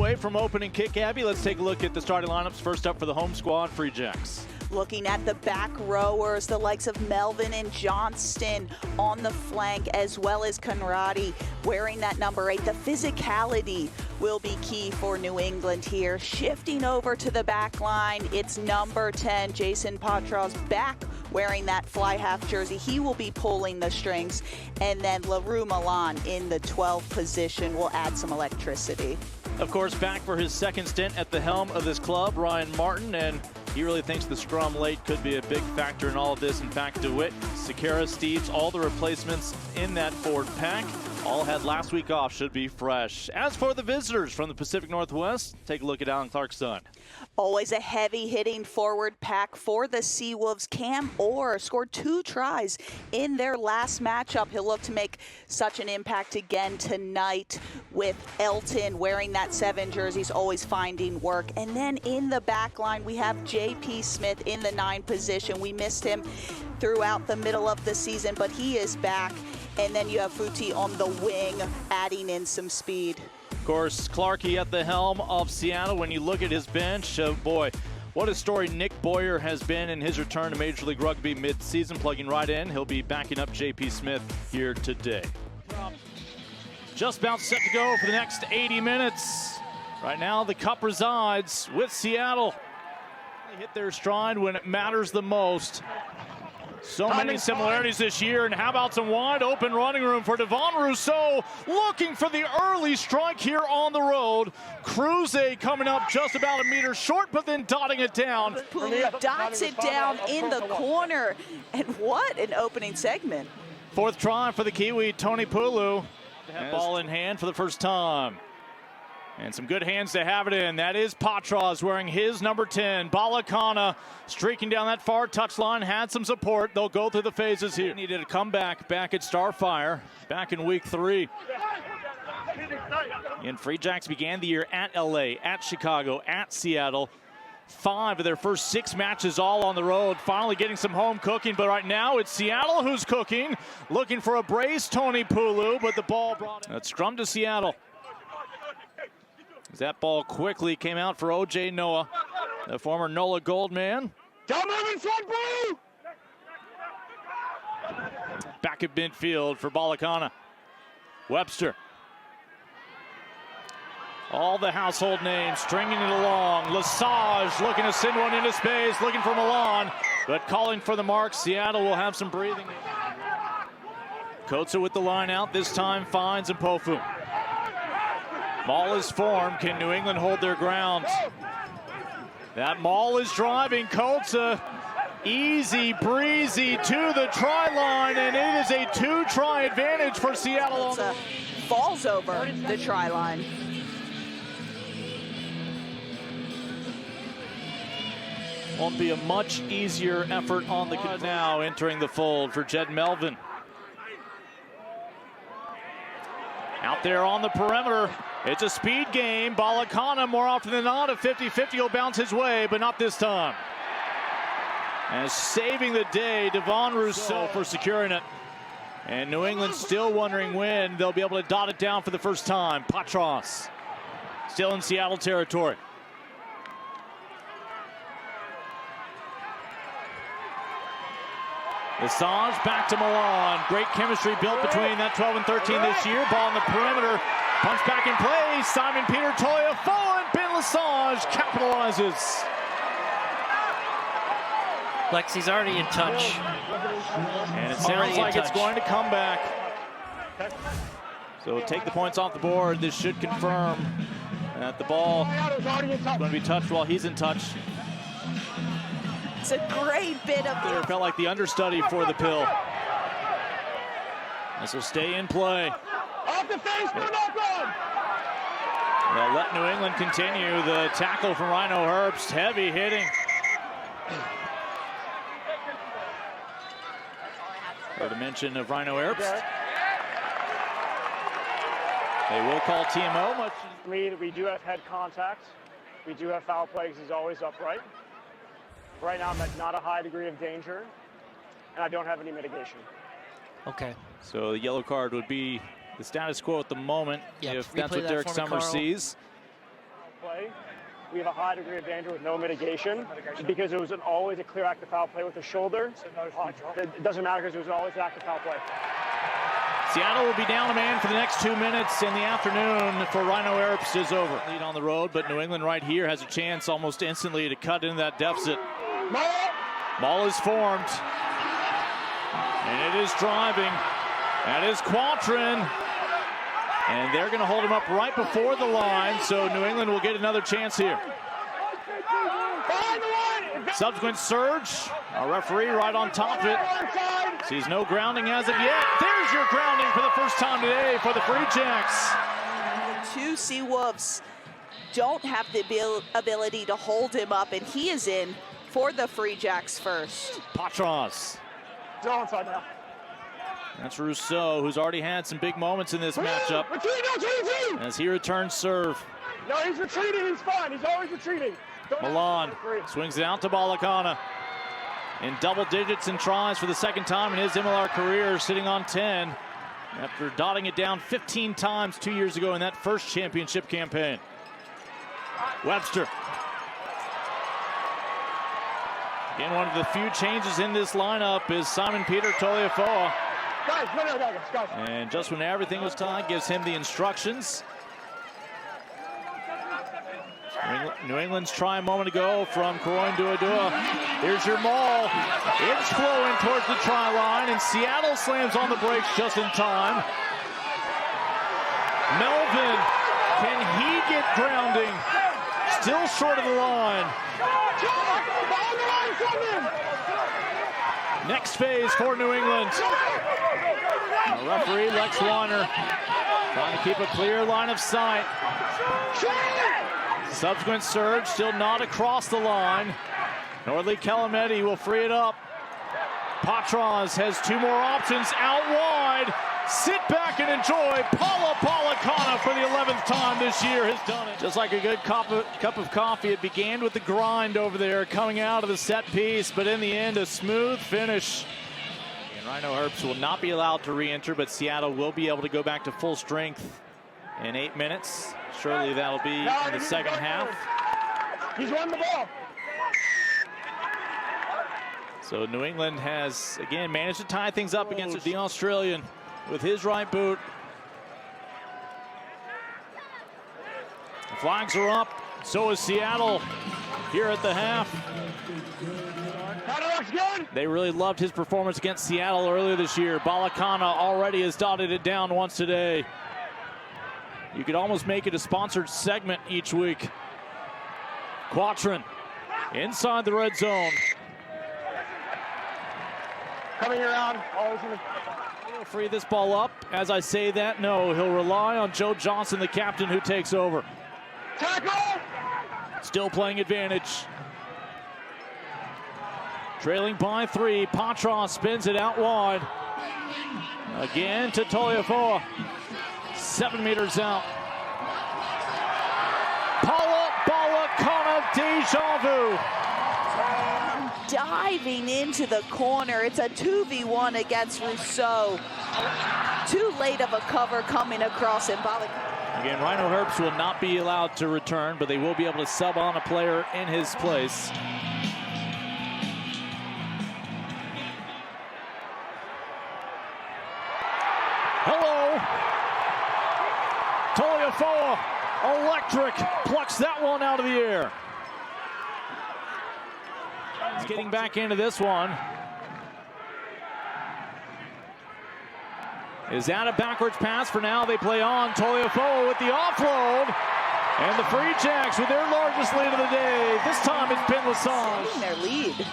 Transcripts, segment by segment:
away from opening kick, Abby. Let's take a look at the starting lineups. First up for the home squad, Free Jacks. Looking at the back rowers, the likes of Melvin and Johnston on the flank, as well as Conradi wearing that number 8. The physicality will be key for New England here. Shifting over to the back line, it's number 10, Jason Patras, back wearing that fly half jersey. He will be pulling the strings. And then LaRue Milan in the 12 position will add some electricity. Of course, back for his second stint at the helm of this club, Ryan Martin, and he really thinks the scrum late could be a big factor in all of this. In fact, DeWitt, Sakara, Steves, all the replacements in that forward pack, all had last week off, should be fresh. As for the visitors from the Pacific Northwest, take a look at Alan Clark's son. Always a heavy-hitting forward pack for the Seawolves. Cam Orr scored 2 tries in their last matchup. He'll look to make such an impact again tonight with Elton wearing that 7 jerseys, always finding work. And then in the back line, we have J.P. Smith in the 9 position. We missed him throughout the middle of the season, but he is back. And then you have Futi on the wing, adding in some speed. Of course, Clarkey at the helm of Seattle. When you look at his bench, boy, what a story Nick Boyer has been in his return to Major League Rugby mid-season, plugging right in. He'll be backing up J.P. Smith here today. Just about set to go for the next 80 minutes. Right now, the Cup resides with Seattle. They hit their stride when it matters the most. So many similarities this year, and how about some wide open running room for Devon Rousseau, looking for the early strike here on the road. Cruze coming up just about a meter short, but then dotting it down. Pulu dots it down in the corner, and what an opening segment. 4th try for the Kiwi, Tony Pulu. Ball in hand for the first time. And some good hands to have it in. That is Patras wearing his number 10. Balakana streaking down that far touchline, had some support. They'll go through the phases here. Needed a comeback back at Starfire, back in week 3. And Free Jacks began the year at LA, at Chicago, at Seattle. 5 of their first 6 matches all on the road, finally getting some home cooking. But right now it's Seattle who's cooking, looking for a brace, Tony Pulu, but the ball brought in. It's scrum to Seattle. That ball quickly came out for O.J. Noah, the former NOLA Gold man. Back at midfield for Balakana. Webster. All the household names stringing it along. Lesage looking to send one into space, looking for Milan, but calling for the mark. Seattle will have some breathing. Kotza with the line out, this time finds Mpofu. Maul is formed. Can New England hold their ground? That Maul is driving. Kotza easy breezy to the try line, and it is a 2-try advantage for Seattle. Falls over the try line. Won't be a much easier effort on the now entering the fold for Jed Melvin. Out there on the perimeter. It's a speed game. Balakana, more often than not, a 50-50 will bounce his way, but not this time. And saving the day, Devon Rousseau for securing it. And New England still wondering when they'll be able to dot it down for the first time. Patras still in Seattle territory. Lesage back to Milan. Great chemistry built between that 12 and 13 this year. Ball on the perimeter. Punch back in play. Simon Peter Toya forward. Ben Lesage capitalizes. Lexi's already in touch. And it sounds like it's going to come back. So take the points off the board. This should confirm that the ball is going to be touched while he's in touch. It's a great bit of... It felt like the understudy for the pill. This will stay in play. Off the face for knock-on! They'll let New England continue. The tackle from Rhino Herbst, heavy hitting. Heard a mention of Rhino Herbst. They will call TMO. Much For me, we do have head contact. We do have foul play because he's always upright. Right now, I'm at not a high degree of danger, and I don't have any mitigation. Okay. So the yellow card would be the status quo at the moment, Yep. if Replay that's what that Derek for me, Summers Carl. sees. play, we have a high degree of danger with no mitigation because it was always a clear active foul play with the shoulder. It doesn't matter because it was always active foul play. Seattle will be down a man for the next 2 minutes, and the afternoon for Rhino Earps is over. Lead on the road, but New England right here has a chance almost instantly to cut into that deficit. Ball is formed, and it is driving. That is Quatrin, and they're going to hold him up right before the line, so New England will get another chance here. Subsequent surge, our referee right on top of it. Sees no grounding as of yet. There's your grounding for the first time today for the Free Jacks. Two Seawolves don't have the ability to hold him up, and he is in for the Free Jacks first. Patras. That's Rousseau, who's already had some big moments in this matchup. As he returns serve. No, he's retreating. He's fine. He's always retreating. Milan swings it out to Balakana. In double digits in tries for the second time in his MLR career, sitting on 10 after dotting it down 15 times 2 years ago in that first championship campaign. Webster. Again, one of the few changes in this lineup is Simon Peter Toliafoa. Guys. And just when everything was tight, gives him the instructions. New England's try a moment ago from Karoin Duadua. Here's your maul. It's flowing towards the try line, and Seattle slams on the brakes just in time. Melvin, can he get grounding? Still short of the line. Next phase for New England. Our referee, Lex Warner, trying to keep a clear line of sight. Subsequent surge, still not across the line. Nordley Calameti will free it up. Patras has two more options out wide. Sit back and enjoy. Paula Polakana for the 11th time this year has done it. Just like a good cup of coffee, it began with the grind over there coming out of the set piece, but in the end, a smooth finish. And Rhino Earps will not be allowed to re-enter, but Seattle will be able to go back to full strength in 8 minutes. Surely that'll be in the second half. He's won the ball. So New England has, again, managed to tie things up against the Australian with his right boot. The flags are up. So is Seattle here at the half. They really loved his performance against Seattle earlier this year. Balakana already has dotted it down once today. You could almost make it a sponsored segment each week. Quatrin inside the red zone. Coming around. He'll free this ball up. As I say that, no, he'll rely on Joe Johnson, the captain, who takes over. Tackle! Still playing advantage. Trailing by 3. Patras spins it out wide. Again to Toliafoa. 7 meters out. Paula Balakana, deja vu. Diving into the corner. It's a 2v1 against Rousseau. Too late of a cover coming across him. Again, Rhino Earps will not be allowed to return, but they will be able to sub on a player in his place. Hello. Toliafoa, electric, plucks that one out of the air. He's getting back into this one. Is that a backwards pass? For now, they play on. Toliafoa with the offload. And the Free Jacks with their largest lead of the day. This time it's Ben Lesage. Saving their lead.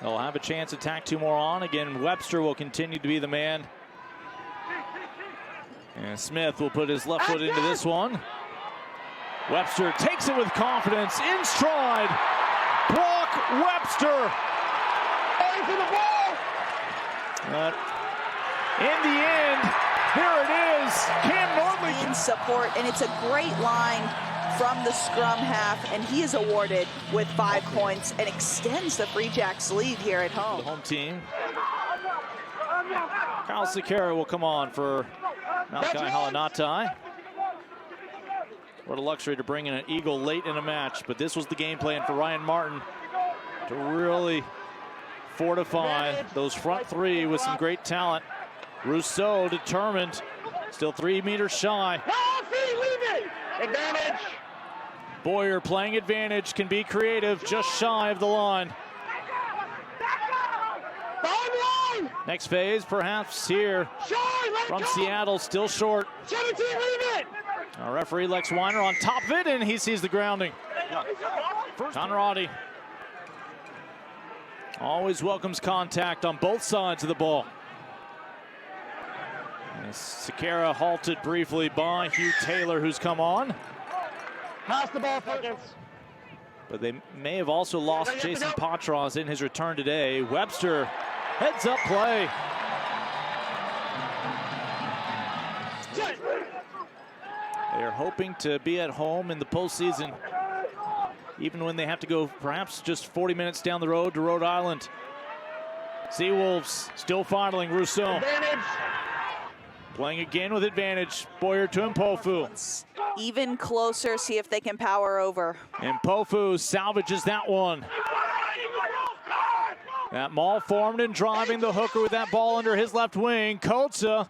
They'll have a chance to tack 2 more on. Again, Webster will continue to be the man. And Smith will put his left foot into this one. Webster takes it with confidence, in stride. Brock Webster. For the ball. But in the end, here it is. Cam Nordley In support, and it's a great line from the scrum half, and he is awarded with 5 points and extends the Free Jacks lead here at home. The home team. Kyle Sequeira will come on for Malachi Halanatai. What a luxury to bring in an Eagle late in a match, but this was the game plan for Ryan Martin to really fortify those front three with some great talent. Rousseau determined, still 3 meters shy. Advantage. Boyer playing advantage, can be creative, just shy of the line. Next phase, perhaps here from Seattle, still short. Our referee Lex Weiner on top of it, and he sees the grounding. Conradi always welcomes contact on both sides of the ball. Sequeira halted briefly by Hugh Taylor, who's come on. Pass the ball, seconds. But they may have also lost Jason Patras in his return today. Webster, heads up play. They're hoping to be at home in the postseason, even when they have to go perhaps just 40 minutes down the road to Rhode Island. Seawolves still filing Rousseau. Advantage. Playing again with advantage. Boyer to Mpofu. Even closer, see if they can power over. And Mpofu salvages that one. That maul formed and driving the hooker with that ball under his left wing. Kotza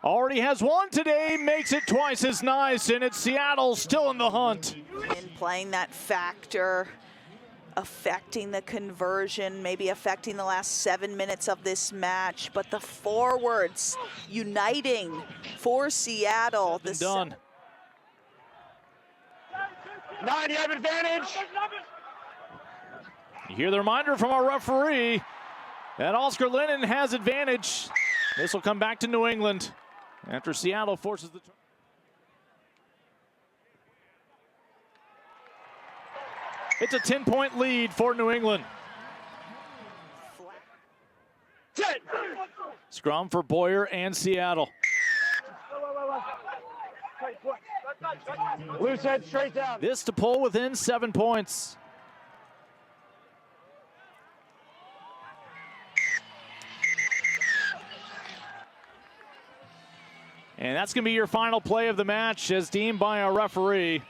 already has one today, makes it twice as nice, and it's Seattle still in the hunt. And playing that factor, affecting the conversion, maybe affecting the last 7 minutes of this match, but the forwards uniting for Seattle. Done. 9, you have advantage. You hear the reminder from our referee that Oscar Lennon has advantage. This will come back to New England after Seattle forces the turn. It's a 10-point lead for New England. Scrum for Boyer and Seattle. Loose head straight down. This to pull within 7 points. And that's going to be your final play of the match as deemed by our referee.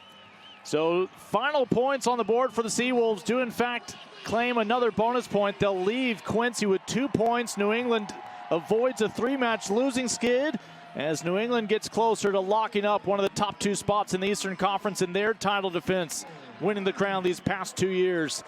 So final points on the board for the Seawolves do in fact claim another bonus point. They'll leave Quincy with 2 points. New England avoids a 3-match losing skid as New England gets closer to locking up one of the top 2 spots in the Eastern Conference in their title defense, winning the crown these past 2 years.